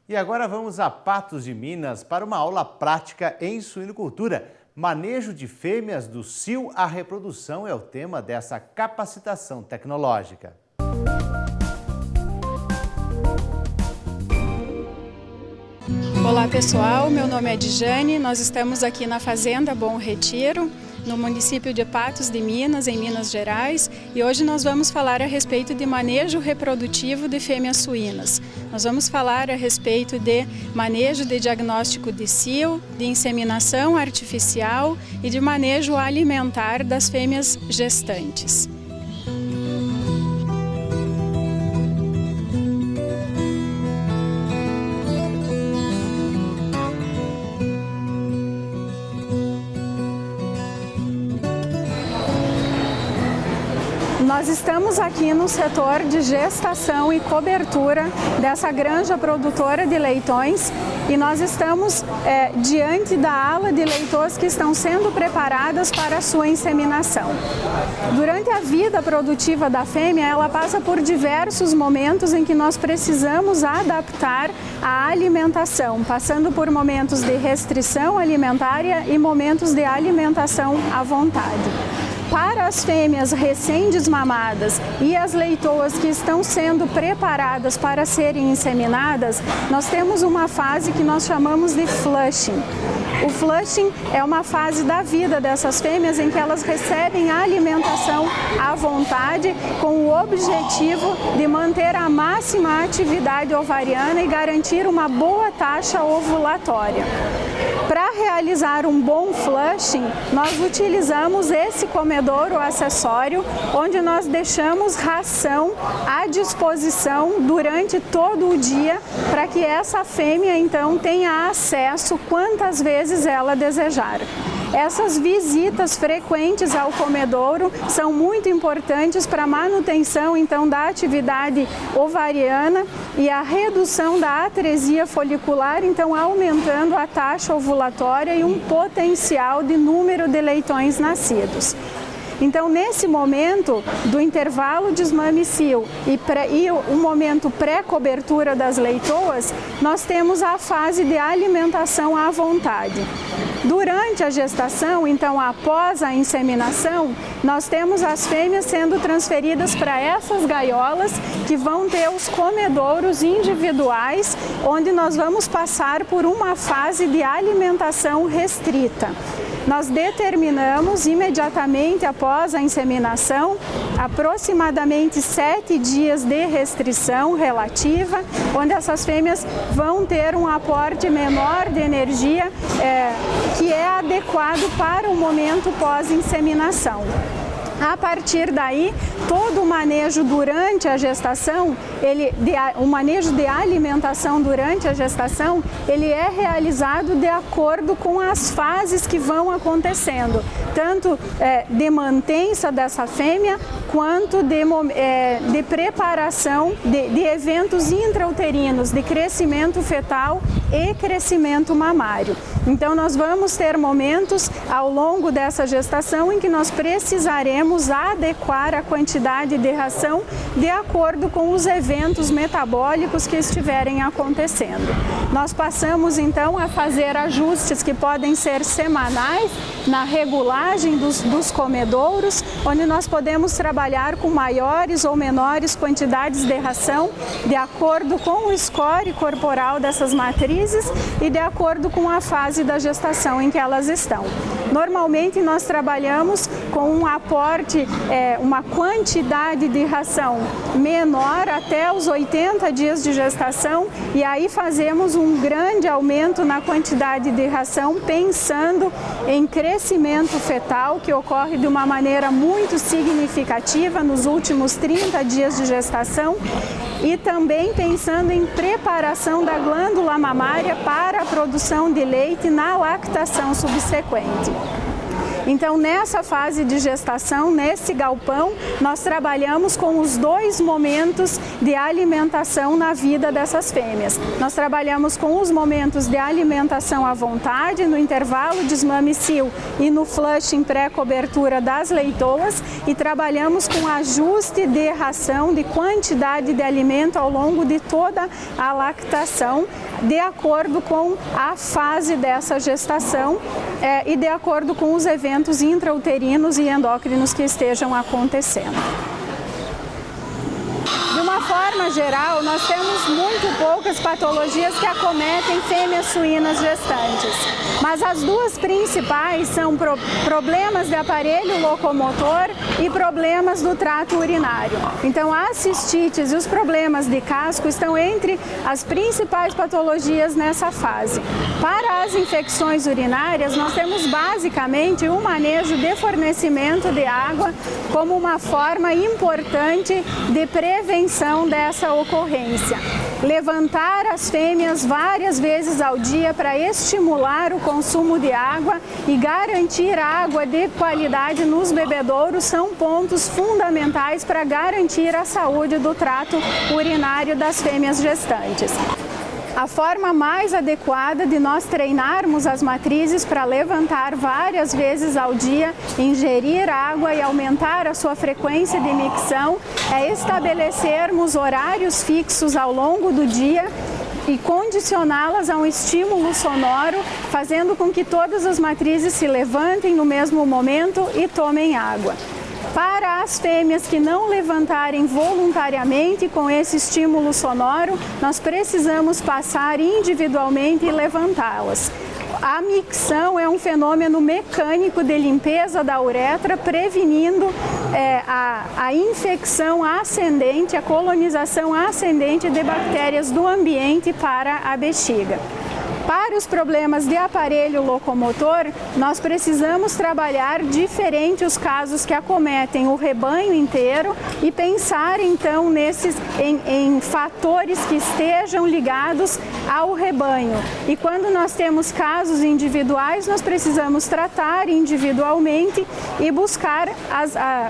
E agora vamos a Patos de Minas para uma aula prática em suinocultura. Manejo de fêmeas do cio à reprodução é o tema dessa capacitação tecnológica. Olá pessoal, meu nome é Dijane, nós estamos aqui na Fazenda Bom Retiro, no município de Patos de Minas, em Minas Gerais, e hoje nós vamos falar a respeito de manejo reprodutivo de fêmeas suínas. Nós vamos falar a respeito de manejo de diagnóstico de cio, de inseminação artificial e de manejo alimentar das fêmeas gestantes. Nós estamos aqui no setor de gestação e cobertura dessa granja produtora de leitões e nós estamos diante da ala de leitões que estão sendo preparadas para a sua inseminação. Durante a vida produtiva da fêmea, ela passa por diversos momentos em que nós precisamos adaptar a alimentação, passando por momentos de restrição alimentar e momentos de alimentação à vontade. Para as fêmeas recém-desmamadas e as leitoas que estão sendo preparadas para serem inseminadas, nós temos uma fase que nós chamamos de flushing. O flushing é uma fase da vida dessas fêmeas em que elas recebem a alimentação à vontade com o objetivo de manter a máxima atividade ovariana e garantir uma boa taxa ovulatória. Para realizar um bom flushing, nós utilizamos esse comedouro acessório, onde nós deixamos ração à disposição durante todo o dia, para que essa fêmea então tenha acesso quantas vezes ela desejar. Essas visitas frequentes ao comedouro são muito importantes para a manutenção então da atividade ovariana e a redução da atresia folicular, então aumentando a taxa ovulatória e um potencial de número de leitões nascidos. Então, nesse momento do intervalo desmame-cio e o momento pré-cobertura das leitoas, nós temos a fase de alimentação à vontade. Durante a gestação, então após a inseminação, nós temos as fêmeas sendo transferidas para essas gaiolas que vão ter os comedouros individuais, onde nós vamos passar por uma fase de alimentação restrita. Nós determinamos imediatamente após a inseminação aproximadamente 7 dias de restrição relativa, onde essas fêmeas vão ter um aporte menor de energia que é adequado para o momento pós-inseminação. A partir daí, todo o manejo durante a gestação, o manejo de alimentação durante a gestação, ele é realizado de acordo com as fases que vão acontecendo, tanto de mantença dessa fêmea, quanto de preparação de eventos intrauterinos, de crescimento fetal e crescimento mamário. Então, nós vamos ter momentos ao longo dessa gestação em que nós precisaremos adequar a quantidade de ração de acordo com os eventos metabólicos que estiverem acontecendo. Nós passamos então a fazer ajustes que podem ser semanais na regulagem dos comedouros, onde nós podemos trabalhar com maiores ou menores quantidades de ração de acordo com o score corporal dessas matrizes e de acordo com a fase da gestação em que elas estão. Normalmente nós trabalhamos com um aporte, uma quantidade de ração menor até os 80 dias de gestação e aí fazemos um grande aumento na quantidade de ração pensando em crescimento fetal que ocorre de uma maneira muito significativa nos últimos 30 dias de gestação e também pensando em preparação da glândula mamária para a produção de leite na lactação subsequente. Então, nessa fase de gestação, nesse galpão, nós trabalhamos com os dois momentos de alimentação na vida dessas fêmeas. Nós trabalhamos com os momentos de alimentação à vontade, no intervalo desmame-cio, e no flushing pré-cobertura das leitoas e trabalhamos com ajuste de ração, de quantidade de alimento ao longo de toda a lactação, de acordo com a fase dessa gestação e de acordo com os eventos intrauterinos e endócrinos que estejam acontecendo. De uma forma geral, nós temos muito poucas patologias que acometem fêmeas suínas gestantes, mas as duas principais são problemas de aparelho locomotor e problemas do trato urinário. Então, a cistites e os problemas de casco estão entre as principais patologias nessa fase. Para as infecções urinárias, nós temos basicamente o manejo de fornecimento de água como uma forma importante de prevenção dessa ocorrência. Levantar as fêmeas várias vezes ao dia para estimular o consumo de água e garantir água de qualidade nos bebedouros são pontos fundamentais para garantir a saúde do trato urinário das fêmeas gestantes. A forma mais adequada de nós treinarmos as matrizes para levantar várias vezes ao dia, ingerir água e aumentar a sua frequência de micção é estabelecermos horários fixos ao longo do dia e condicioná-las a um estímulo sonoro, fazendo com que todas as matrizes se levantem no mesmo momento e tomem água. Para as fêmeas que não levantarem voluntariamente com esse estímulo sonoro, nós precisamos passar individualmente e levantá-las. A micção é um fenômeno mecânico de limpeza da uretra, prevenindo a infecção ascendente, a colonização ascendente de bactérias do ambiente para a bexiga. Para os problemas de aparelho locomotor, nós precisamos trabalhar diferente os casos que acometem o rebanho inteiro e pensar então em fatores que estejam ligados ao rebanho. E quando nós temos casos individuais, nós precisamos tratar individualmente e buscar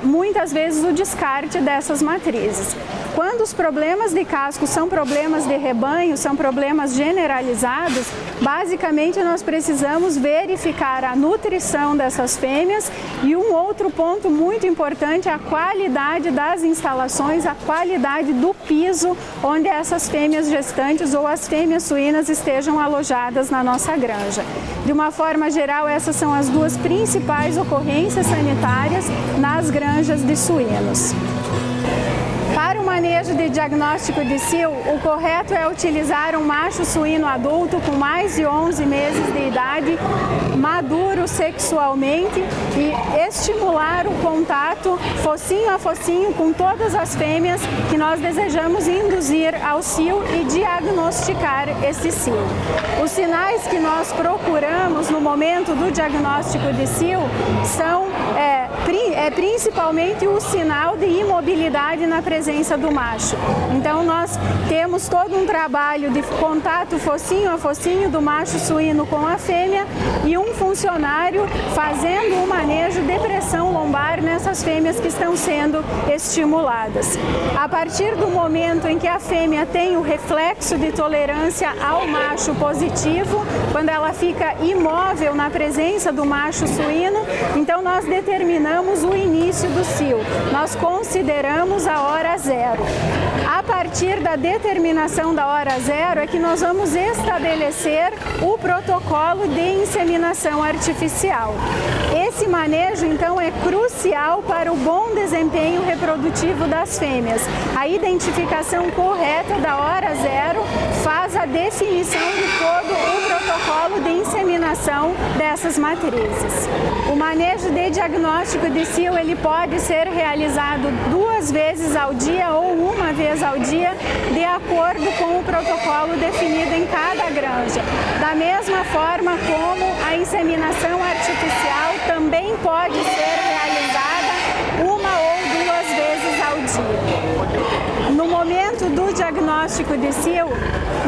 muitas vezes o descarte dessas matrizes. Quando os problemas de casco são problemas de rebanho, são problemas generalizados, basicamente nós precisamos verificar a nutrição dessas fêmeas e um outro ponto muito importante é a qualidade das instalações, a qualidade do piso onde essas fêmeas gestantes ou as fêmeas suínas estejam alojadas na nossa granja. De uma forma geral, essas são as duas principais ocorrências sanitárias nas granjas de suínos. Para o manejo de diagnóstico de cio, o correto é utilizar um macho suíno adulto com mais de 11 meses de idade, maduro sexualmente e estimular o contato focinho a focinho com todas as fêmeas que nós desejamos induzir ao cio e diagnosticar esse cio. Os sinais que nós procuramos no momento do diagnóstico de cio são principalmente o sinal de imobilidade na presença do macho. Então nós temos todo um trabalho de contato focinho a focinho do macho suíno com a fêmea e um funcionário fazendo o manejo de pressão lombar nessas fêmeas que estão sendo estimuladas. A partir do momento em que a fêmea tem o reflexo de tolerância ao macho positivo, quando ela fica imóvel na presença do macho suíno, então nós determinamos o início do cio. Nós consideramos a hora zero. A partir da determinação da hora zero é que nós vamos estabelecer o protocolo de inseminação artificial. Esse manejo, então, é crucial para o bom desempenho reprodutivo das fêmeas. A identificação correta da hora zero faz a definição de todo o protocolo de inseminação dessas matrizes. O manejo de diagnóstico de cio, ele pode ser realizado 2 vezes ao dia ou uma vez ao dia, de acordo com o protocolo definido em cada granja. Da mesma forma como a inseminação artificial também pode ser realizada 1 ou 2 vezes ao dia. No momento do diagnóstico de cio,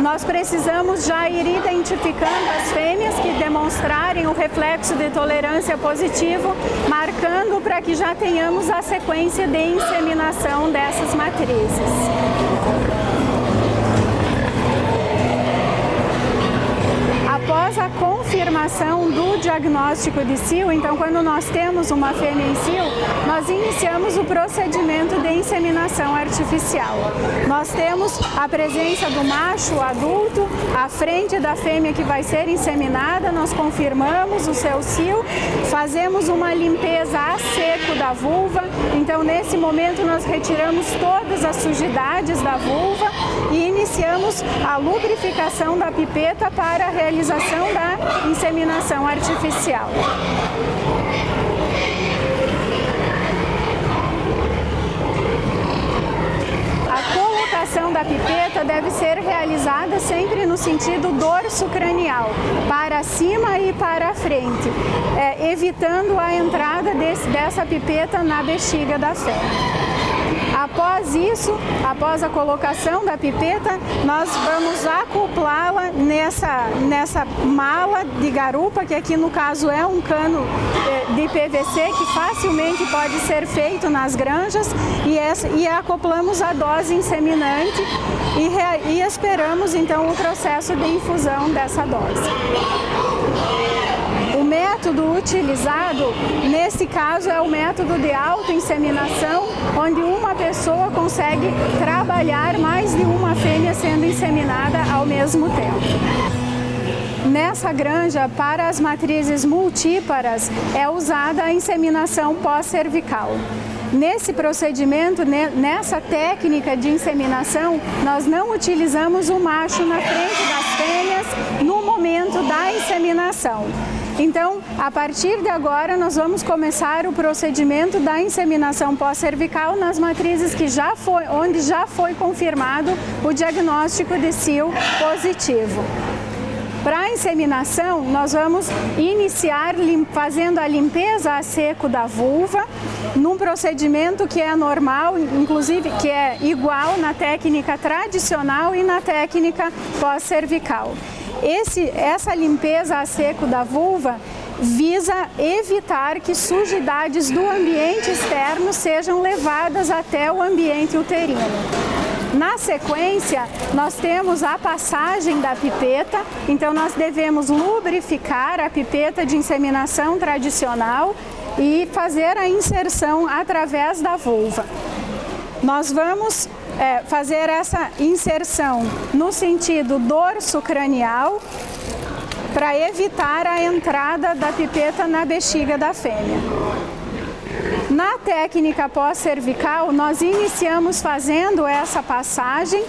nós precisamos já ir identificando as fêmeas que demonstrarem o reflexo de tolerância positivo, marcando para que já tenhamos a sequência de inseminação dessas matrizes. Após a confirmação do diagnóstico de cio, então quando nós temos uma fêmea em cio, nós iniciamos o procedimento de inseminação artificial. Nós temos a presença do macho adulto à frente da fêmea que vai ser inseminada, nós confirmamos o seu cio, fazemos uma limpeza a seco da vulva, então nesse momento nós retiramos todas as sujidades da vulva e iniciamos a lubrificação da pipeta para a realização da inseminação artificial. A colocação da pipeta deve ser realizada sempre no sentido dorso-cranial, para cima e para frente, evitando a entrada dessa pipeta na bexiga da fêmea. Após isso, após a colocação da pipeta, nós vamos acoplá-la nessa mala de garupa, que aqui no caso é um cano de PVC que facilmente pode ser feito nas granjas, e acoplamos a dose inseminante e esperamos então o processo de infusão dessa dose. O método utilizado, nesse caso, é o método de autoinseminação, onde uma pessoa consegue trabalhar mais de uma fêmea sendo inseminada ao mesmo tempo. Nessa granja, para as matrizes multíparas, é usada a inseminação pós-cervical. Nesse procedimento, nessa técnica de inseminação, nós não utilizamos o macho na frente das fêmeas no momento da inseminação. Então, a partir de agora, nós vamos começar o procedimento da inseminação pós-cervical nas matrizes onde já foi confirmado o diagnóstico de cio positivo. Para a inseminação, nós vamos iniciar fazendo a limpeza a seco da vulva, num procedimento que é normal, inclusive que é igual na técnica tradicional e na técnica pós-cervical. Essa limpeza a seco da vulva visa evitar que sujidades do ambiente externo sejam levadas até o ambiente uterino. Na sequência, nós temos a passagem da pipeta, então nós devemos lubrificar a pipeta de inseminação tradicional e fazer a inserção através da vulva. Nós vamos fazer essa inserção no sentido dorso-cranial para evitar a entrada da pipeta na bexiga da fêmea. Na técnica pós-cervical, nós iniciamos fazendo essa passagem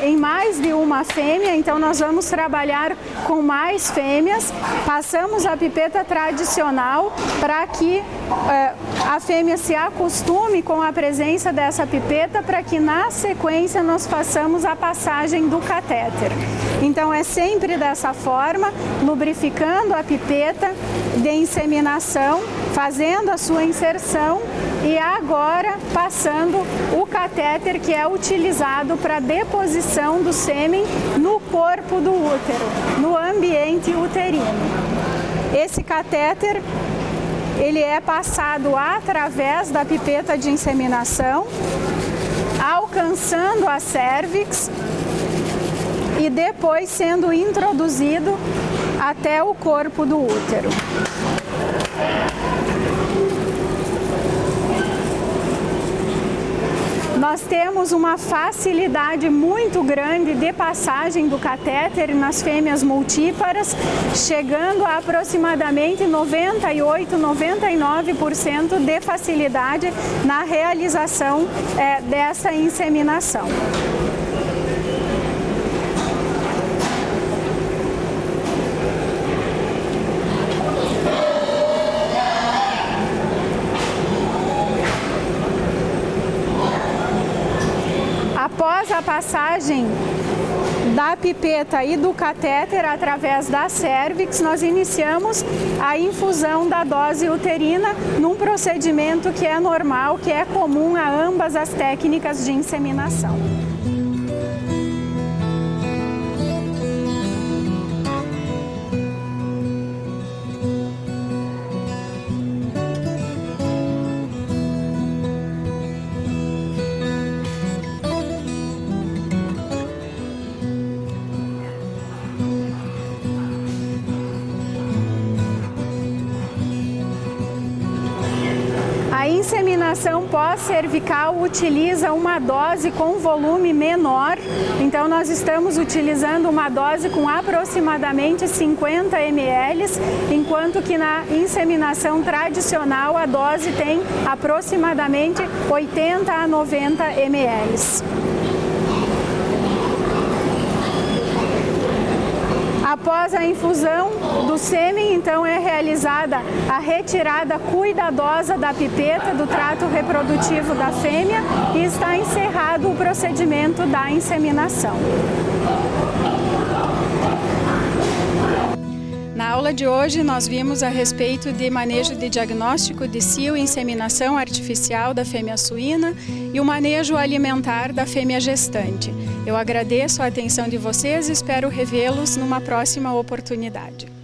em mais de uma fêmea, então nós vamos trabalhar com mais fêmeas, passamos a pipeta tradicional para que a fêmea se acostume com a presença dessa pipeta, para que na sequência nós façamos a passagem do catéter. Então é sempre dessa forma, lubrificando a pipeta de inseminação, fazendo a sua inserção e agora passando o catéter que é utilizado para deposição do sêmen no corpo do útero, no ambiente uterino. Esse catéter, ele é passado através da pipeta de inseminação, alcançando a cérvix e depois sendo introduzido até o corpo do útero. Nós temos uma facilidade muito grande de passagem do catéter nas fêmeas multíparas, chegando a aproximadamente 98-99% de facilidade na realização dessa inseminação. Após a passagem da pipeta e do catéter através da cérvix, nós iniciamos a infusão da dose uterina num procedimento que é normal, que é comum a ambas as técnicas de inseminação. A inseminação pós-cervical utiliza uma dose com volume menor, então nós estamos utilizando uma dose com aproximadamente 50 ml, enquanto que na inseminação tradicional a dose tem aproximadamente 80 a 90 ml. Após a infusão do sêmen, então é realizada a retirada cuidadosa da pipeta do trato reprodutivo da fêmea e está encerrado o procedimento da inseminação. Na aula de hoje, nós vimos a respeito de manejo de diagnóstico de cio e inseminação artificial da fêmea suína e o manejo alimentar da fêmea gestante. Eu agradeço a atenção de vocês e espero revê-los numa próxima oportunidade.